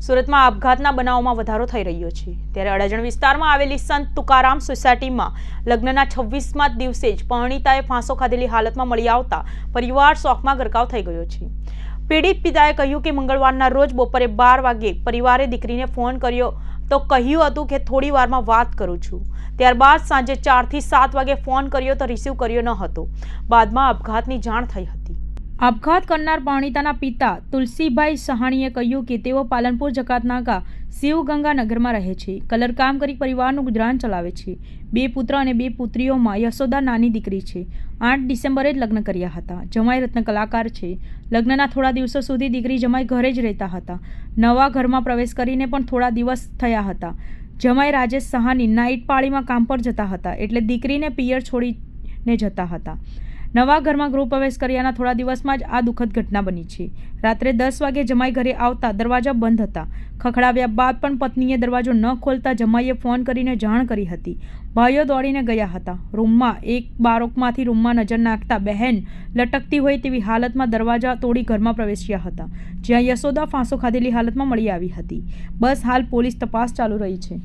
સુરતમાં આપઘાતના બનાવોમાં વધારો થઈ રહ્યો છે ત્યારે અડાજણ વિસ્તારમાં આવેલી સંત તુકારામ સોસાયટીમાં લગ્નના 26મા દિવસે જ પરણિતાએ ફાંસો ખાધેલી હાલતમાં મળી આવતા પરિવાર શોકમાં ગરકાવ થઈ ગયો છે। પીડિત પિતાએ કહ્યું કે મંગળવારના રોજ બપોરે 12 વાગે પરિવારે દીકરીને ફોન કર્યો તો કહ્યું હતું કે થોડી વારમાં વાત કરું છું। ત્યારબાદ સાંજે 4 થી 7 વાગે ફોન કર્યો તો રિસીવ કર્યો ન હતો। બાદમાં આપઘાતની જાણ થઈ હતી। આપઘાત કરનાર પરણિતાના પિતા તુલસીભાઈ સહાણીએ કહ્યું કે તેઓ પાલનપુર જકાતનાકા શિવગંગા નગરમાં રહે છે। કલરકામ કરી પરિવારનું ગુજરાન ચલાવે છે। 2 પુત્ર અને 2 પુત્રીઓમાં યશોદા નાની દીકરી છે। 8 ડિસેમ્બરે જ લગ્ન કર્યા હતા। જમાઈ રત્ન કલાકાર છે। લગ્નના થોડા દિવસો સુધી દીકરી જમાઈ ઘરે જ રહેતા હતા। નવા ઘરમાં પ્રવેશ કરીને પણ થોડા દિવસ થયા હતા। જમાઈ રાજેશ સહાની નાઇટ પાળીમાં કામ પર જતા હતા એટલે દીકરીને પિયર છોડીને જતા હતા। નવા ઘરમાં ગૃહ પ્રવેશ કર્યાના થોડા દિવસમાં જ આ દુઃખદ ઘટના બની છે। રાત્રે 10 વાગે જમાઈ ઘરે આવતા દરવાજા બંધ હતા। ખખડાવ્યા બાદ પણ પત્નીએ દરવાજો ન ખોલતા જમાઈએ ફોન કરીને જાણ કરી હતી। ભાઈઓ દોડીને ગયા હતા। રૂમમાં એક બારોકમાંથી રૂમમાં નજર નાખતા બહેન લટકતી હોય તેવી હાલતમાં દરવાજા તોડી ઘરમાં પ્રવેશ્યા હતા, જ્યાં યશોદા ફાંસો ખાધેલી હાલતમાં મળી આવી હતી। બસ હાલ પોલીસ તપાસ ચાલુ રહી છે।